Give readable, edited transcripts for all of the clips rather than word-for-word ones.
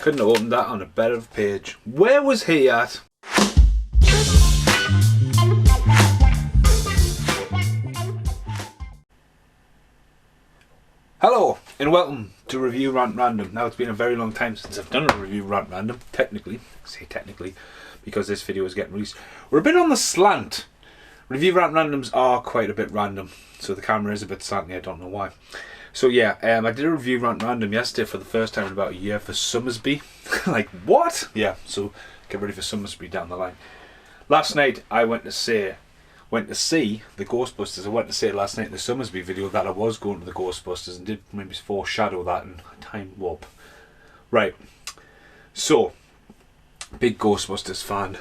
Couldn't have opened that on a better page. Where was he at? Hello and welcome to Review Rant Random. Now it's been a very long time since I've done a Review Rant Random, technically. I say technically because this video is getting released. We're a bit on the slant. Review Rant Randoms are quite a bit random, so the camera is a bit slanty, I don't know why. So yeah, I did a Review Rant Random yesterday for the first time in about a year for Summersby. Like, what? Yeah, so get ready for Summersby down the line. Last night I went to see the Ghostbusters. I went to say last night in the Summersby video that I was going to the Ghostbusters and did maybe foreshadow that in time warp. Right, so big Ghostbusters fan,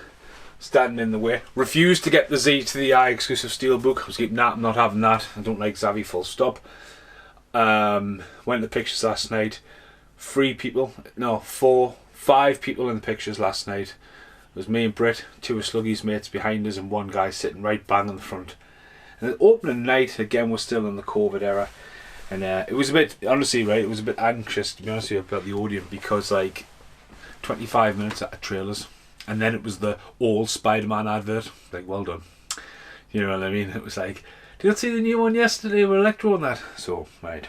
standing in the way. Refused to get the Z to the I exclusive steelbook. I was keeping that, I'm not having that. I don't like Zavvi, full stop. Went to the pictures last night. 5 people in the pictures last night. It was me and Britt, 2 of Sluggy's mates behind us, and 1 guy sitting right bang on the front. And the opening night, again, we're still in the COVID era. And it was a bit, honestly, right, it was a bit anxious, to be honest with you, about the audience, because, like, 25 minutes at trailers. And then it was the old Spider-Man advert. Like, well done. You know what I mean? It was like, did you see the new one yesterday with Electro and that? So, right.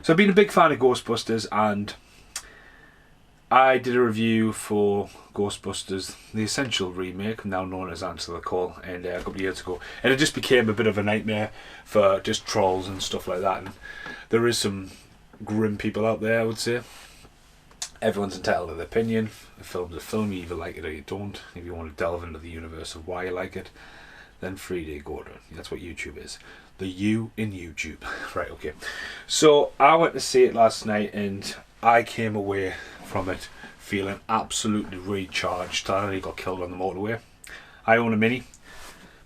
So I've been a big fan of Ghostbusters, and I did a review for Ghostbusters, the Essential remake, now known as Answer the Call, and a couple of years ago. And it just became a bit of a nightmare for just trolls and stuff like that. And there is some grim people out there, I would say. Everyone's entitled to their opinion. A film's a film, you either like it or you don't. If you want to delve into the universe of why you like it, then free day go to. That's what YouTube is. The U in YouTube. Right, okay. So I went to see it last night and I came away from it feeling absolutely recharged. I nearly got killed on the motorway. I own a Mini.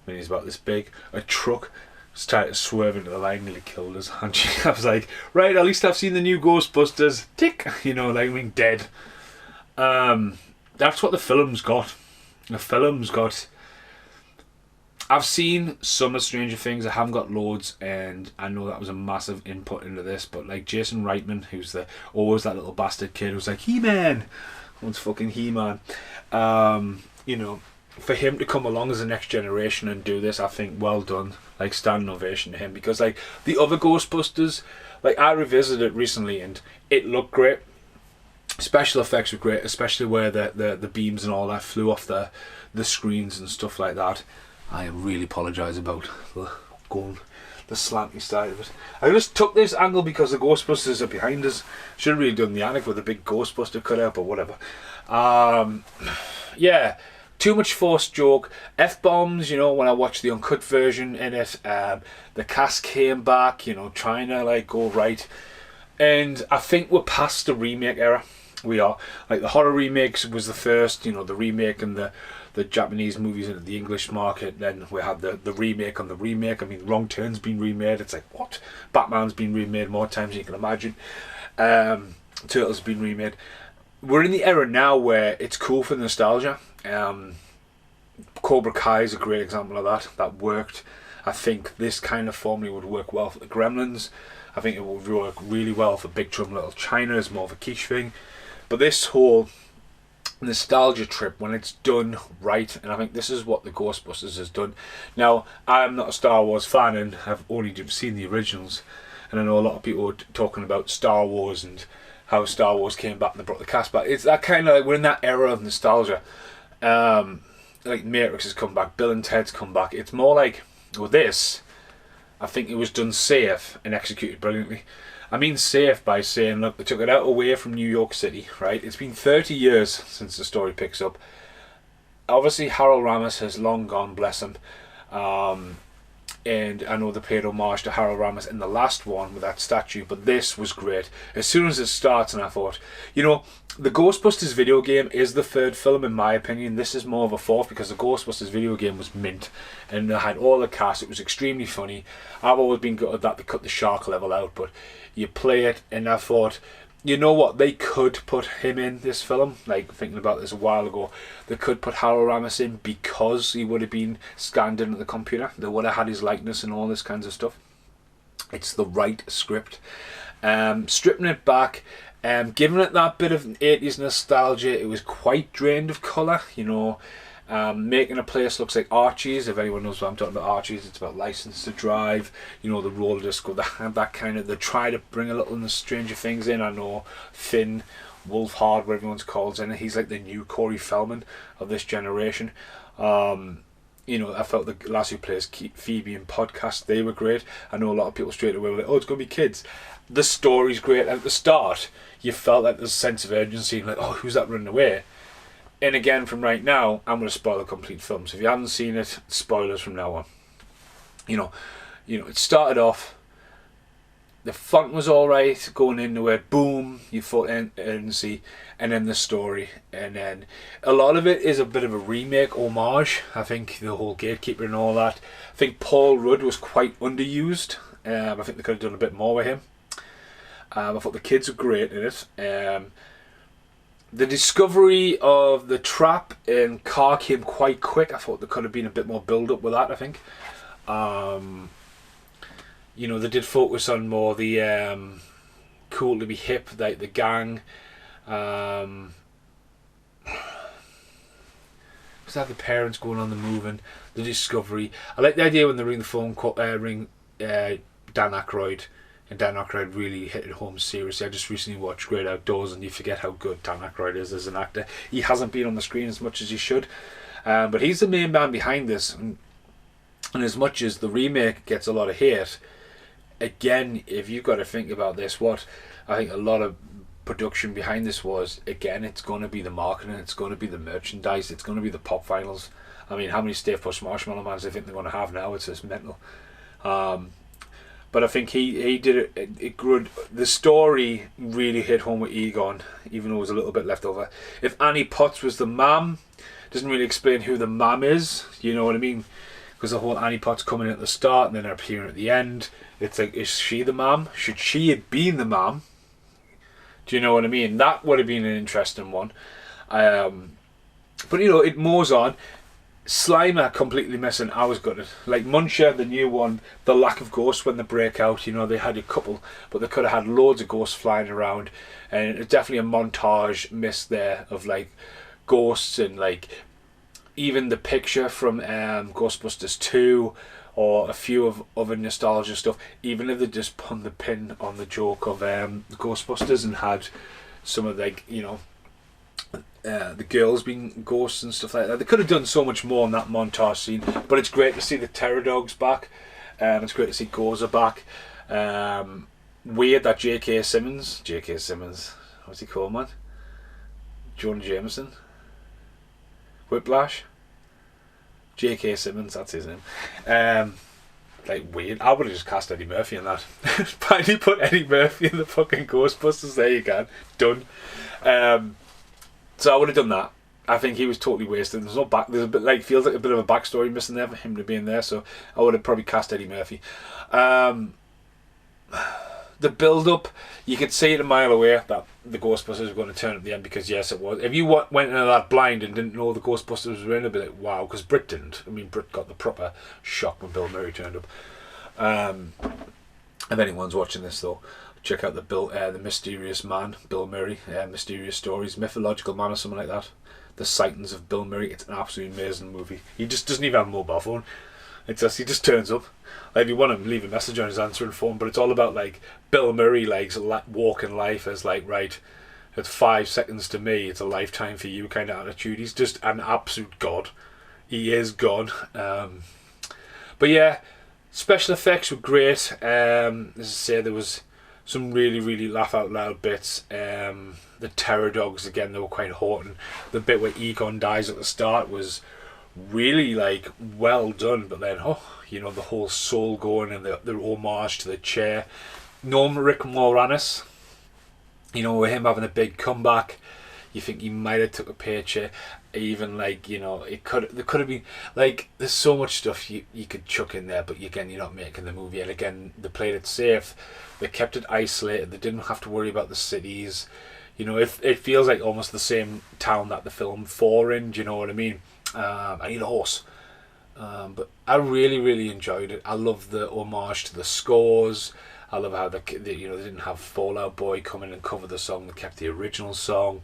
Mini's about this big. A truck started to swerve into the line, nearly killed us. And I was like, right, at least I've seen the new Ghostbusters. Tick! You know, like being dead. That's what the film's got. The film's got... I've seen some of Stranger Things. I haven't got loads, and I know that was a massive input into this, but like Jason Reitman, who's always that little bastard kid who's like, He-Man! What's fucking He-Man? You know, for him to come along as the next generation and do this, I think well done. Like, standing ovation to him, because like the other Ghostbusters, like I revisited it recently and it looked great. Special effects were great, especially where the beams and all that flew off the screens and stuff like that. I really apologise about the slanty side of it. I just took this angle because the Ghostbusters are behind us. Should have really done the attic with a big Ghostbuster cutout, but whatever. Yeah, too much forced joke. F-bombs, you know, when I watched the uncut version in it. The cast came back, you know, trying to like go right. And I think we're past the remake era. We are. Like, the horror remakes was the first, you know, the remake and the Japanese movies into the English market. Then we had the remake on the remake. I mean, Wrong Turn's been remade. It's like, what? Batman's been remade more times than you can imagine. Turtles been remade. We're in the era now where it's cool for nostalgia. Cobra Kai is a great example of that. That worked. I think this kind of formula would work well for the Gremlins. I think it would work really well for Big Trouble in Little China as more of a quiche thing. But this whole nostalgia trip, when it's done right, and I think this is what the Ghostbusters has done. Now, I'm not a Star Wars fan and I've only seen the originals, and I know a lot of people are talking about Star Wars and how Star Wars came back and they brought the cast back. It's that kind of like, we're in that era of nostalgia. Like Matrix has come back, Bill and Ted's come back. It's more like, with this, I think it was done safe and executed brilliantly. I mean safe by saying, look, they took it out away from New York City, right? It's been 30 years since the story picks up. Obviously, Harold Ramis has long gone, bless him. And I know they paid homage to Harold Ramis in the last one with that statue, but this was great. As soon as it starts, and I thought, you know, the Ghostbusters video game is the 3rd film in my opinion. This is more of a 4th because the Ghostbusters video game was mint and they had all the cast. It was extremely funny. I've always been good at that, to cut the shark level out, but you play it and I thought, you know what, they could put him in this film. Like, thinking about this a while ago, they could put Harold Ramis in because he would have been scanned into the computer. They would have had his likeness and all this kinds of stuff. It's the right script. Stripping it back, Giving it that bit of 80s nostalgia, it was quite drained of colour, you know. Making a place looks like Archie's. If anyone knows what I'm talking about, Archie's, it's about License to Drive, you know, the roller disco. They had that kind of, they try to bring a little of the Stranger Things in. I know Finn Wolfhard, whatever everyone's called, and he's like the new Corey Feldman of this generation. You know, I felt the lass who plays Phoebe in Podcast, they were great. I know a lot of people straight away were like, oh, it's going to be kids. The story's great. At the start, you felt like there's a sense of urgency, like, oh, who's that running away? And again, from right now, I'm going to spoil the complete film. So if you haven't seen it, spoilers from now on. You know, it started off, the font was alright, going into it, boom, you thought urgency, and then the story. And then a lot of it is a bit of a remake, homage. I think the whole Gatekeeper and all that. I think Paul Rudd was quite underused. I think they could have done a bit more with him. I thought the kids were great in it. The discovery of the trap and car came quite quick. I thought there could have been a bit more build up with that, I think. You know, they did focus on more the cool to be hip, like the gang. Was that the parents going on the move and the discovery? I like the idea when they ring the phone, ring Dan Aykroyd. And Dan Aykroyd really hit it home seriously. I just recently watched Great Outdoors, and you forget how good Dan Aykroyd is as an actor. He hasn't been on the screen as much as he should, but he's the main man behind this. And as much as the remake gets a lot of hate, again, if you've got to think about this, what I think a lot of production behind this was, again, it's going to be the marketing, it's going to be the merchandise, it's going to be the pop finals. I mean, how many Stay Puft Marshmallow Mans do they think they're going to have now? It's just mental. But I think he did it grew. The story really hit home with Egon, even though it was a little bit left over. If Annie Potts was the mum, doesn't really explain who the mum is, you know what I mean? Because the whole Annie Potts coming in at the start and then appearing at the end, it's like, is she the mum? Should she have been the mum? Do you know what I mean? That would have been an interesting one. But you know, it moves on. Slimer completely missing. I was gutted. Like Muncher, the new one, the lack of ghosts when they break out. You know, they had a couple, but they could have had loads of ghosts flying around, and it's definitely a montage miss there of like ghosts and like even the picture from Ghostbusters 2 or a few of other nostalgia stuff. Even if they just put the pin on the joke of Ghostbusters and had some of like, you know, the girls being ghosts and stuff like that. They could have done so much more in that montage scene, but it's great to see the Terror Dogs back. It's great to see Gozer back. Weird that J.K. Simmons, what's he called, man? Jonah Jameson? Whiplash? J.K. Simmons, that's his name. Like, weird. I would have just cast Eddie Murphy in that. Finally put Eddie Murphy in the fucking Ghostbusters. There you go. Done. So I would have done that. I think he was totally wasted. There's no back. There's a bit like, feels like a bit of a backstory missing there for him to be in there. So I would have probably cast Eddie Murphy. The build up, you could see it a mile away that the Ghostbusters were going to turn at the end, because yes, it was. If you went into that blind and didn't know the Ghostbusters were in, it'd be like, wow, because Brit didn't. I mean, Brit got the proper shock when Bill Murray turned up. If anyone's watching this though, check out the Mysterious Man, Bill Murray, Mysterious Stories, Mythological Man or something like that. The Sightings of Bill Murray. It's an absolutely amazing movie. He just doesn't even have a mobile phone. It's just, he just turns up. Like, if you want to leave a message on his answering phone, but it's all about like Bill Murray like walking life as like, right, it's 5 seconds to me, it's a lifetime for you kind of attitude. He's just an absolute god. He is God. But yeah, special effects were great. As I say, there was some really, really laugh out loud bits. The Terror Dogs, again, they were quite haunting. The bit where Egon dies at the start was really like well done, but then you know, the whole soul going and the homage to the chair. Rick Moranis, you know, with him having a big comeback, you think he might have took a paycheck. Even like, you know, there could have been like, there's so much stuff you could chuck in there, but again, you're not making the movie. And again, they played it safe, they kept it isolated, they didn't have to worry about the cities. You know, it feels like almost the same town that the film 4 in, do you know what I mean? I need a horse. But I really, really enjoyed it. I love the homage to the scores. I love how they you know, they didn't have Fall Out Boy come in and cover the song. They kept the original song.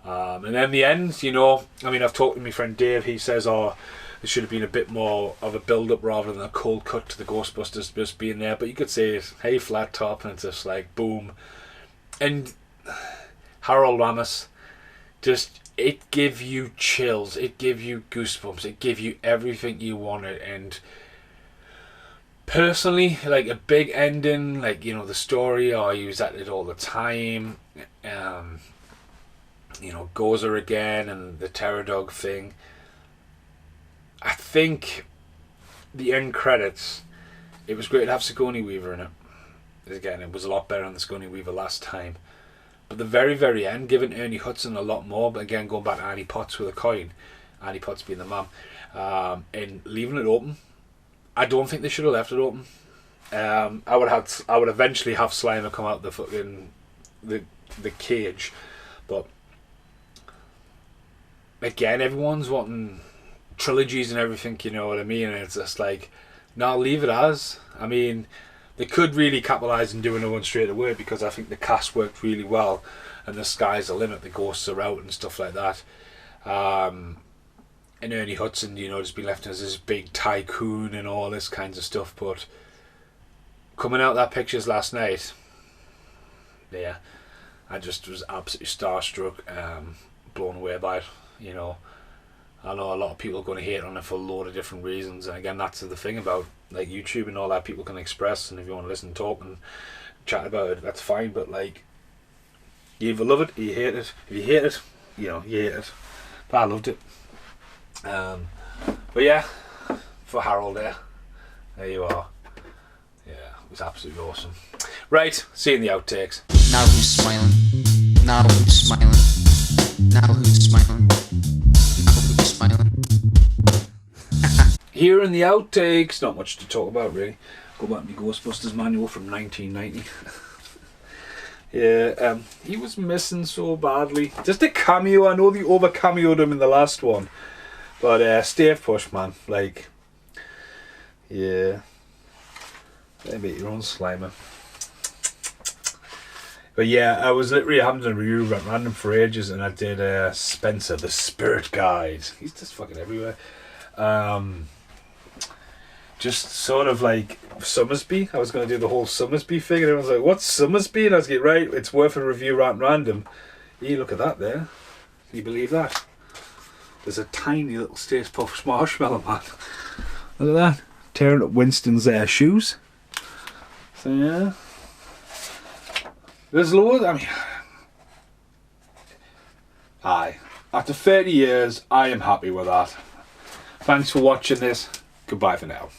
And then the end, you know, I mean, I've talked to my friend Dave. He says, oh, there should have been a bit more of a build-up rather than a cold cut to the Ghostbusters just being there. But you could say, hey, flat top, and it's just like, boom. And Harold Ramis, just, it gave you chills. It gave you goosebumps. It gave you everything you wanted. And personally, like a big ending, like, you know, the story, I use that it all the time. You know, Gozer again and the Terror Dog thing. I think the end credits, it was great to have Sigourney Weaver in it. Again, it was a lot better than the Sigourney Weaver last time. But the very, very end, giving Ernie Hudson a lot more, but again, going back to Annie Potts with a coin, Annie Potts being the mum, and leaving it open. I don't think they should have left it open. I would eventually have Slimer come out the fucking the cage, but again, everyone's wanting trilogies and everything, you know what I mean? And it's just like, no, leave it as. I mean, they could really capitalise on doing one straight away, because I think the cast worked really well, and the sky's the limit. The ghosts are out and stuff like that. And Ernie Hudson, you know, just been left as this big tycoon and all this kinds of stuff. But coming out that pictures last night, yeah, I just was absolutely starstruck, blown away by it. You know, I know a lot of people are going to hate on it for a load of different reasons, and again, that's the thing about like YouTube and all that. People can express, and if you want to listen, talk and chat about it, that's fine. But like, you either love it or you hate it. If you hate it, you know, you hate it. But I loved it. But yeah, for Harold there you are. Yeah, it was absolutely awesome. Right, see you in the outtakes. Now who's smiling? Now who's smiling? Now who's smiling? Now who's smiling? Here in the outtakes, not much to talk about really. Go back to the Ghostbusters manual from 1990. Yeah, he was missing so badly. Just a cameo. I know they over cameoed him in the last one, but stave push, man. Like, yeah, maybe your own Slimer. But yeah, I was literally having to review random for ages, and I did Spencer the Spirit Guide. He's just fucking everywhere. Just sort of like Summersby. I was going to do the whole Summersby thing, and I was like, what's Summersby? And I was like, right, it's worth a review, Rant Random. You look at that there. Can you believe that? There's a tiny little Stay Puft Marshmallow Man. Look at that. Tearing up Winston's shoes. So yeah. There's loads. I mean, aye. After 30 years, I am happy with that. Thanks for watching this. Goodbye for now.